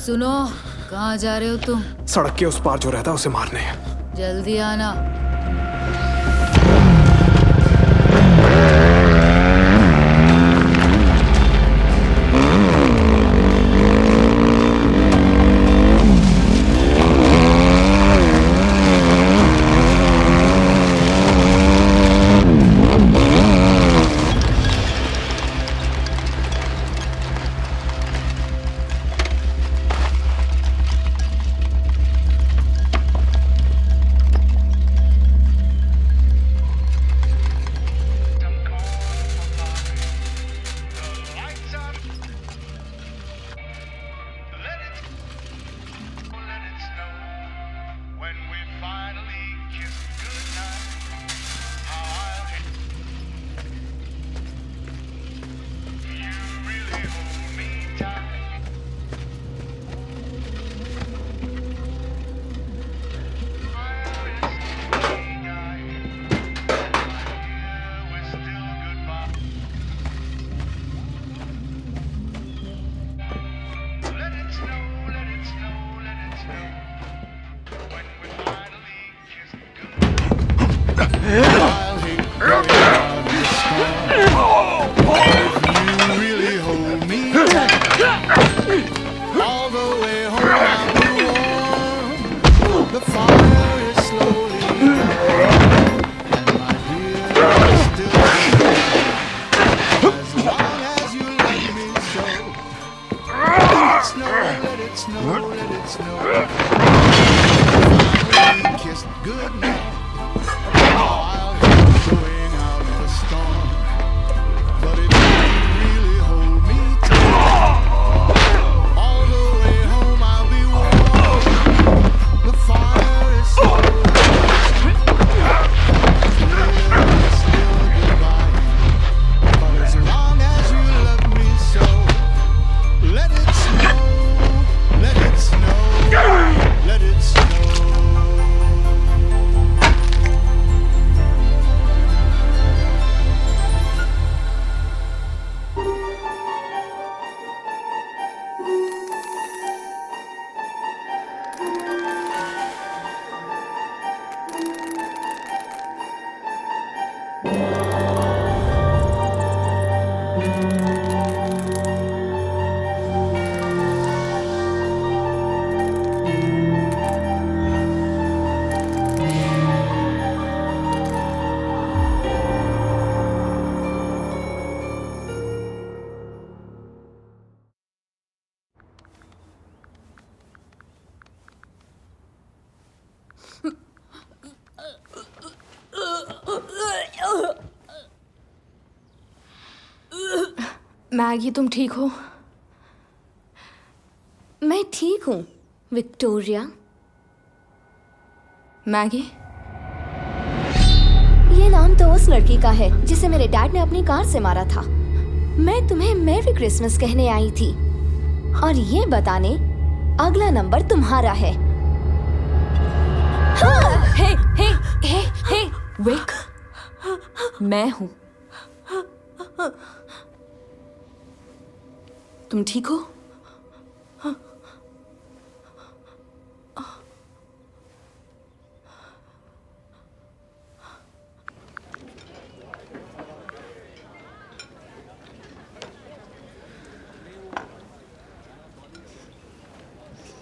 सुनो, कहाँ जा रहे हो तुम? सड़क के उस पार जो रहता है उसे मारने। जल्दी आना। मैगी, तुम ठीक हो? मैं ठीक हूँ विक्टोरिया। मैगी? ये नाम तो उस लड़की का है जिसे मेरे डैड ने अपनी कार से मारा था। मैं तुम्हें मैरी क्रिसमस कहने आई थी और ये बताने अगला नंबर तुम्हारा है। हाँ! हे, हे, हे, हे, विक, मैं हूँ। तुम ठीक हो?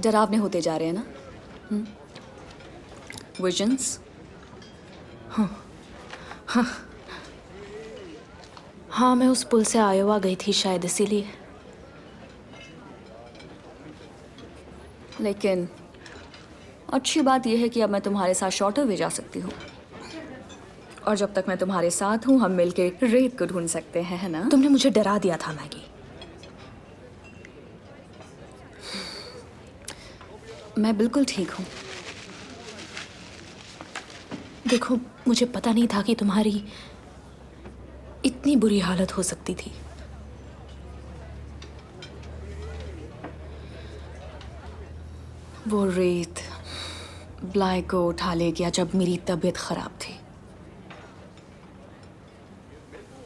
डरावने होते जा रहे हैं ना? विजन्स? हाँ, मैं उस पुल से आयोवा गई थी शायद इसीलिए। लेकिन अच्छी बात यह है कि अब मैं तुम्हारे साथ शॉर्टर वे जा सकती हूँ। और जब तक मैं तुम्हारे साथ हूँ हम मिलके रेत को ढूंढ सकते हैं, है ना? तुमने मुझे डरा दिया था मैगी। मैं बिल्कुल ठीक हूँ। देखो, मुझे पता नहीं था कि तुम्हारी इतनी बुरी हालत हो सकती थी। वो रेत ब्लाई को उठा ले गया जब मेरी तबीयत खराब थी।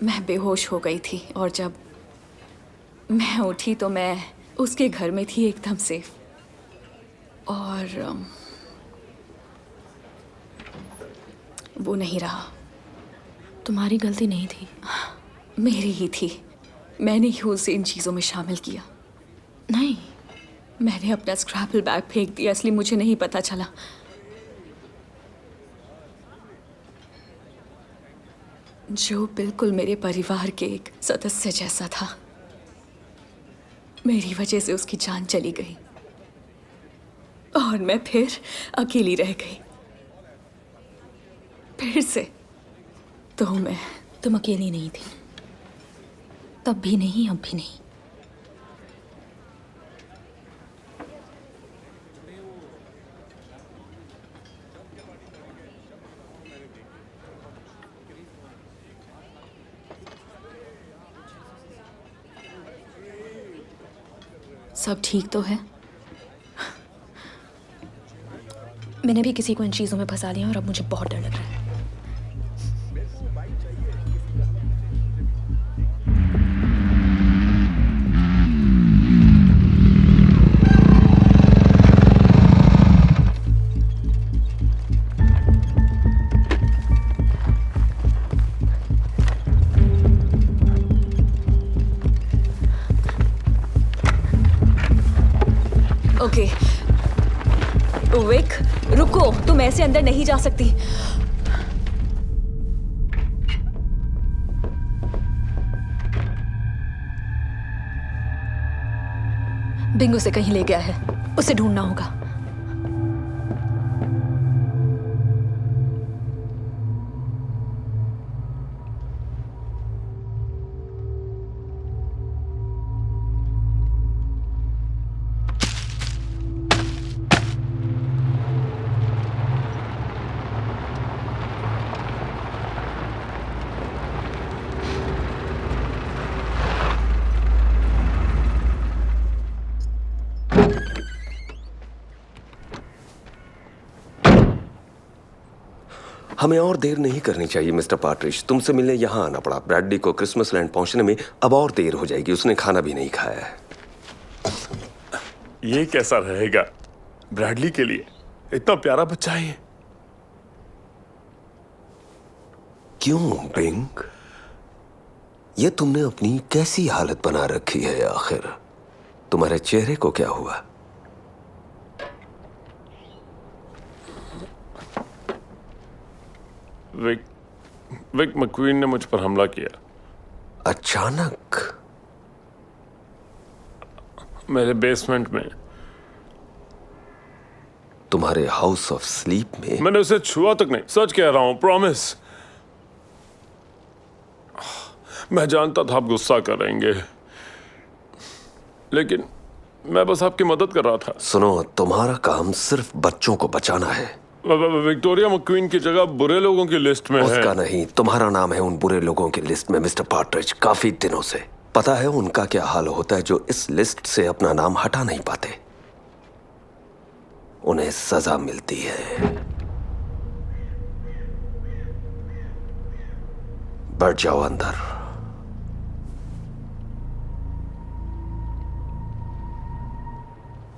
मैं बेहोश हो गई थी और जब मैं उठी तो मैं उसके घर में थी, एकदम सेफ। और वो नहीं रहा। तुम्हारी गलती नहीं थी, मेरी ही थी। मैंने ही उसे इन चीज़ों में शामिल किया। नहीं। मैंने अपना स्क्रैपल बैग फेंक दिया, इसलिए मुझे नहीं पता चला। जो बिल्कुल मेरे परिवार के एक सदस्य जैसा था, मेरी वजह से उसकी जान चली गई और मैं फिर अकेली रह गई। फिर से तो मैं तुम अकेली नहीं थी, तब भी नहीं, अब भी नहीं। सब ठीक तो है? मैंने भी किसी को इन चीज़ों में फंसा लिया और अब मुझे बहुत डर लग रहा है। ओके विक, रुको, तुम ऐसे अंदर नहीं जा सकती। बिंग उसे कहीं ले गया है, उसे ढूंढना होगा। हमें और देर नहीं करनी चाहिए मिस्टर पार्ट्रिज। तुमसे मिलने यहाँ आना पड़ा। ब्रैडली को क्रिसमस लैंड पहुंचने में अब और देर हो जाएगी। उसने खाना भी नहीं खाया है। ये कैसा रहेगा ब्रैडली के लिए? इतना प्यारा बच्चा है। क्यों बिंग, ये तुमने अपनी कैसी हालत बना रखी है आखिर? तुम्हारे चेहरे को क्या हुआ? विक मैक्वीन ने मुझ पर हमला किया अचानक मेरे बेसमेंट में। तुम्हारे हाउस ऑफ स्लीप में? मैंने उसे छुआ तक नहीं, सच कह रहा हूं, प्रॉमिस। मैं जानता था आप गुस्सा करेंगे, लेकिन मैं बस आपकी मदद कर रहा था। सुनो, तुम्हारा काम सिर्फ बच्चों को बचाना है। विक्टोरिया मैक्वीन की जगह बुरे लोगों की लिस्ट में है। उसका नहीं, तुम्हारा नाम है उन बुरे लोगों की लिस्ट में मिस्टर पार्ट्रिज। काफी दिनों से पता है उनका क्या हाल होता है जो इस लिस्ट से अपना नाम हटा नहीं पाते। उन्हें सजा मिलती है। बढ़ जाओ अंदर।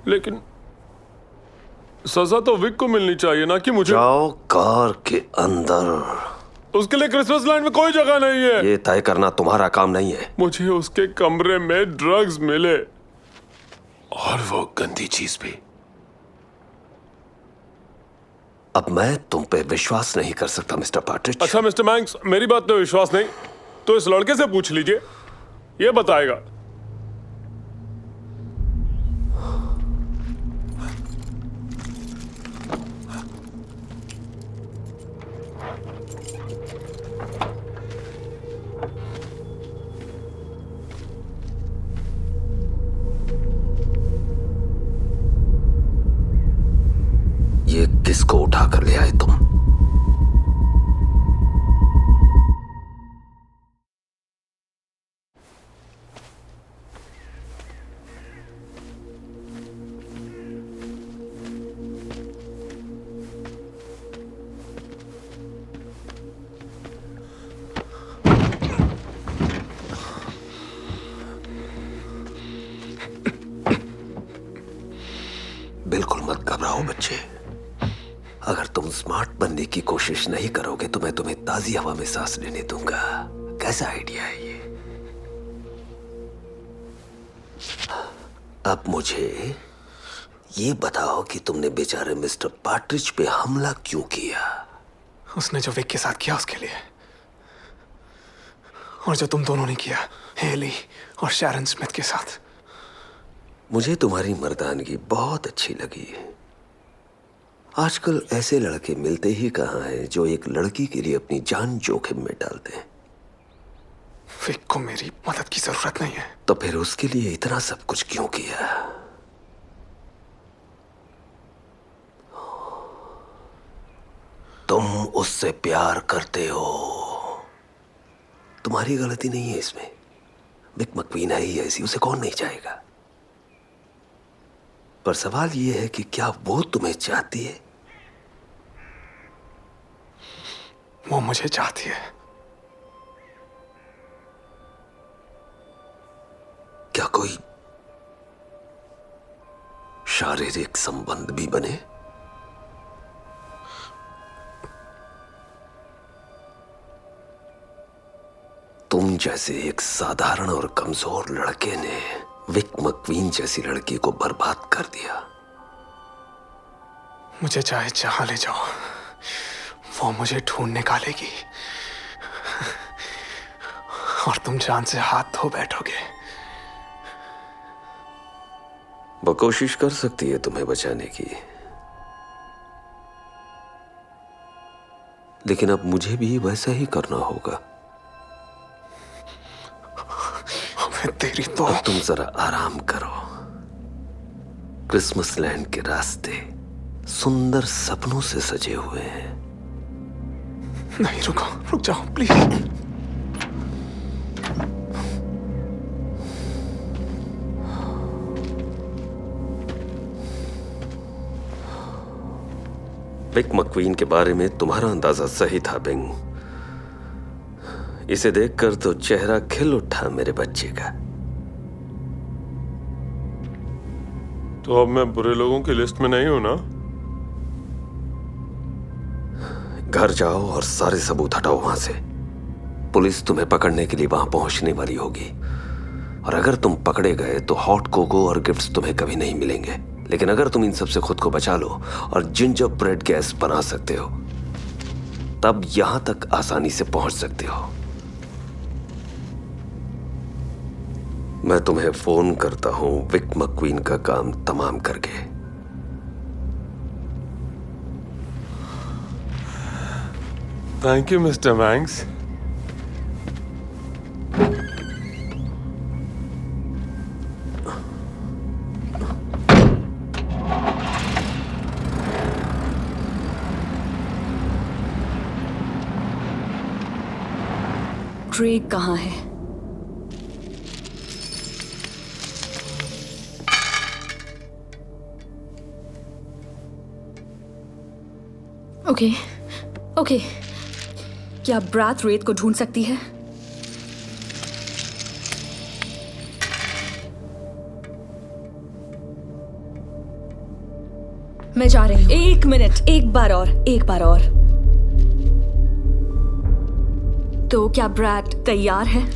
लेकिन सजा तो विक को मिलनी चाहिए ना कि मुझे। जाओ कार के अंदर। उसके लिए क्रिसमस लैंड में कोई जगह नहीं है। ये तय करना तुम्हारा काम नहीं है। मुझे उसके कमरे में ड्रग्स मिले और वो गंदी चीज भी। अब मैं तुम पे विश्वास नहीं कर सकता मिस्टर पार्ट्रिज। अच्छा मिस्टर मैंक्स, मेरी बात पे विश्वास नहीं तो इस लड़के से पूछ लीजिए, ये बताएगा। ये किसको उठा कर ले आए तुम? बिल्कुल मत घबराओ। हो बच्चे, अगर तुम स्मार्ट बनने की कोशिश नहीं करोगे तो मैं तुम्हें ताजी हवा में सांस लेने दूंगा। कैसा आइडिया है ये? अब मुझे ये बताओ कि तुमने बेचारे मिस्टर पार्ट्रिज पे हमला क्यों किया? उसने जो विक के साथ किया उसके लिए, और जो तुम दोनों ने किया हेली और शैरन स्मिथ के साथ। मुझे तुम्हारी मर्दानगी बहुत अच्छी लगी। आजकल ऐसे लड़के मिलते ही कहाँ हैं जो एक लड़की के लिए अपनी जान जोखिम में डालते हैं। विक को मेरी मदद की जरूरत नहीं है। तो फिर उसके लिए इतना सब कुछ क्यों किया? तुम उससे प्यार करते हो, तुम्हारी गलती नहीं है इसमें। विक मक्वीन है ही ऐसी, उसे कौन नहीं चाहेगा। पर सवाल यह है कि क्या वो तुम्हें चाहती है? वो मुझे चाहती है। क्या कोई शारीरिक संबंध भी बने? तुम जैसे एक साधारण और कमजोर लड़के ने विक मक्वीन जैसी लड़की को बर्बाद कर दिया। मुझे चाहे जहां ले जाओ, वो मुझे ढूंढ निकालेगी और तुम जान से हाथ धो बैठोगे। वो कोशिश कर सकती है तुम्हें बचाने की, लेकिन अब मुझे भी वैसा ही करना होगा। तेरी तो अब तुम जरा आराम करो। क्रिसमस लैंड के रास्ते सुंदर सपनों से सजे हुए हैं। नहीं, रुक जाओ प्लीज। विक मक्वीन के बारे में तुम्हारा अंदाजा सही था बिंग। इसे देखकर तो चेहरा खिल उठा मेरे बच्चे का। तो अब मैं बुरे लोगों की लिस्ट में नहीं हूं ना? घर जाओ और सारे सबूत हटाओ वहां से। पुलिस तुम्हें पकड़ने के लिए वहां पहुंचने वाली होगी, और अगर तुम पकड़े गए तो हॉट कोको और गिफ्ट्स तुम्हें कभी नहीं मिलेंगे। लेकिन अगर तुम इन सब से खुद को बचा लो और जिंजर ब्रेड गैस बना सकते हो, तब यहां तक आसानी से पहुंच सकते हो। मैं तुम्हें फोन करता हूं विक मक्वीन का काम तमाम करके। Thank you mister banks. Craig कहाँ है? ओके, क्या ब्राथ रेत को ढूंढ सकती है? मैं जा रही हूं। एक मिनट, एक बार और। तो क्या ब्रैट तैयार है?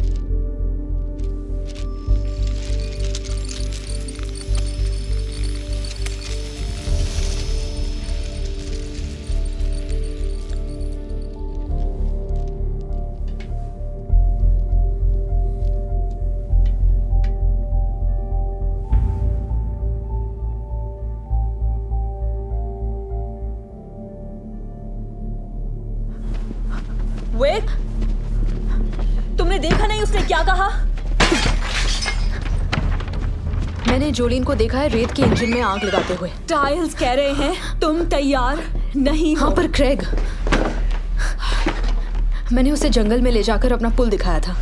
विक, तुमने देखा नहीं उसने क्या कहा? मैंने जोलीन को देखा है रेत के इंजन में आग लगाते हुए। टाइल्स कह रहे हैं तुम तैयार नहीं हो। हाँ, पर क्रेग, मैंने उसे जंगल में ले जाकर अपना पुल दिखाया था।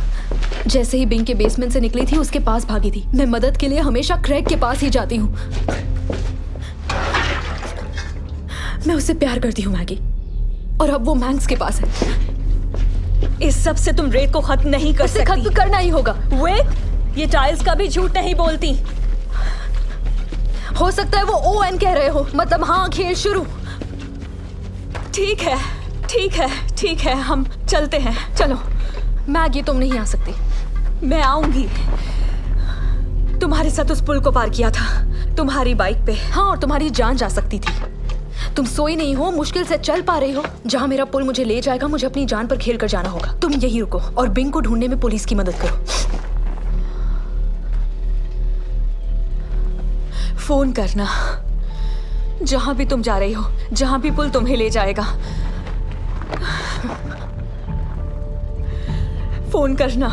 जैसे ही बिंग के बेसमेंट से निकली थी उसके पास भागी थी। मैं मदद के लिए हमेशा क्रेग के पास ही जाती हूँ। मैं उससे प्यार करती हूँ मैगी, और अब वो मैंक्स के पास है। इस सब से तुम रेत को खत्म नहीं कर सकती। खत्म करना ही होगा। विक, ये टाइल्स कभी झूठ नहीं बोलती। हो सकता है वो ON कह रहे हो, मतलब हाँ खेल शुरू। ठीक है ठीक है ठीक है, हम चलते हैं, चलो। मैगी तुम नहीं आ सकती। मैं आऊंगी। तुम्हारे साथ उस पुल को पार किया था, तुम्हारी बाइक पे। हाँ, और तुम्हारी जान जा सकती थी। तुम सोई नहीं हो, मुश्किल से चल पा रही हो। जहां मेरा पुल मुझे ले जाएगा, मुझे अपनी जान पर खेल कर जाना होगा। तुम यही रुको और बिंग को ढूंढने में पुलिस की मदद करो। फोन करना जहां भी तुम जा रही हो, जहां भी पुल तुम्हें ले जाएगा। फोन करना।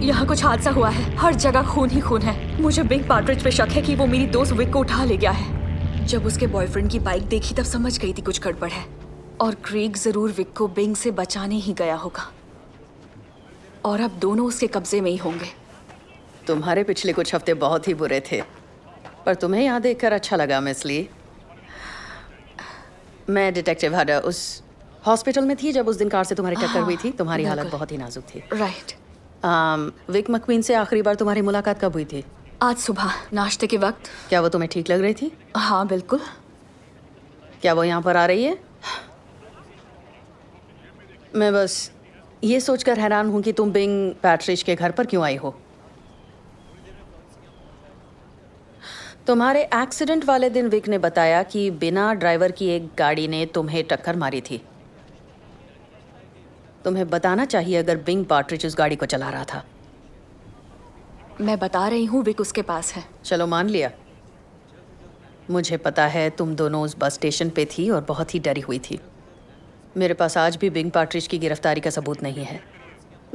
यहाँ कुछ हादसा हुआ है, हर जगह खून ही खून है। मुझे बिंग पार्ट्रिज पे शक है कि वो मेरी दोस्त विक को उठा ले गया है। जब उसके बॉयफ्रेंड की बाइक देखी तब समझ गई थी कुछ गड़बड़ है। और क्रेग जरूर विक को बिंग से बचाने ही गया होगा, और अब दोनों उसके कब्जे में ही होंगे। तुम्हारे पिछले कुछ हफ्ते बहुत ही बुरे थे, पर तुम्हें यहाँ देखकर अच्छा लगा मिस ली। मैं डिटेक्टिव हडा उस हॉस्पिटल में थी जब उस दिन कार से तुम्हारी टक्कर हुई थी। तुम्हारी हालत बहुत ही नाजुक थी। राइट। विक मक्वीन से आखिरी बार तुम्हारी मुलाकात कब हुई थी? आज सुबह नाश्ते के वक्त। क्या वो तुम्हें ठीक लग रही थी? हाँ बिल्कुल। क्या वो यहाँ पर आ रही है? मैं बस ये सोचकर हैरान हूँ कि तुम बिंग पैट्रिज के घर पर क्यों आई हो। तुम्हारे एक्सीडेंट वाले दिन विक ने बताया कि बिना ड्राइवर की एक गाड़ी ने तुम्हें टक्कर मारी थी। तुम्हें बताना चाहिए अगर बिंग पैट्रिज उस गाड़ी को चला रहा था। मैं बता रही हूँ, विक उसके पास है। चलो मान लिया। मुझे पता है तुम दोनों उस बस स्टेशन पे थी और बहुत ही डरी हुई थी। मेरे पास आज भी बिंग पैट्रिज की गिरफ्तारी का सबूत नहीं है।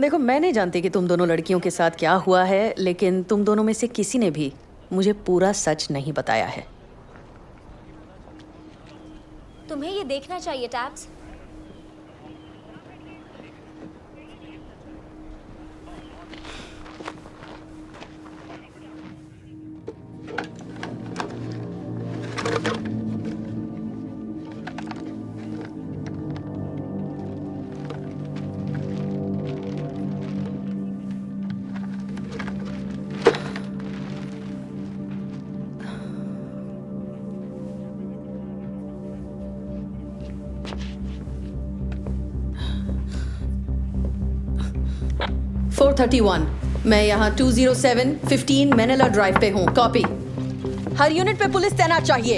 देखो, मैं नहीं जानती कि तुम दोनों लड़कियों के साथ क्या हुआ है, लेकिन तुम दोनों में से किसी ने भी मुझे पूरा सच नहीं बताया है। तुम्हें ये देखना चाहिए टैब्स। मैं यहाँ 207-15 मैनिला ड्राइव पे हूँ। कॉपी। हर यूनिट पे पुलिस तैनात चाहिए।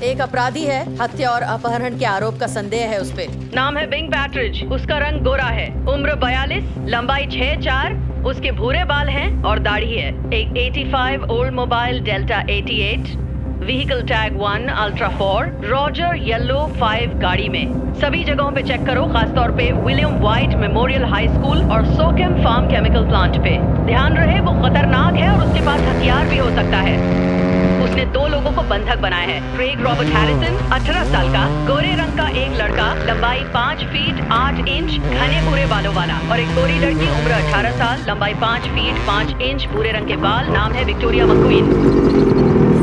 एक अपराधी है, हत्या और अपहरण के आरोप का संदेह है उस पे। नाम है बिंग पैट्रिज। उसका रंग गोरा है, उम्र 42, लंबाई 6'4", उसके भूरे बाल हैं और दाढ़ी है। एक 85 old mobile delta 88, vehicle tag 1 ultra 4, Roger yellow 5 गाड़ी में। सभी जगहों पे चेक करो, खासतौर पे William white memorial high school और सोकेम फार्म केमिकल प्लांट पे। ध्यान रहे, वो खतरनाक है और उसके पास हथियार भी हो सकता है। उसने 2 लोगों को बंधक बनाया है। क्रेग रॉबर्ट हैरिसन, 18 साल का, गोरे रंग का एक लड़का, लंबाई 5 फीट 8 इंच, घने भूरे बालों वाला, और एक गोरी लड़की, उम्र 18 साल, लंबाई 5 फीट 5 इंच, भूरे रंग के बाल। नाम है विक्टोरिया मक्वीन।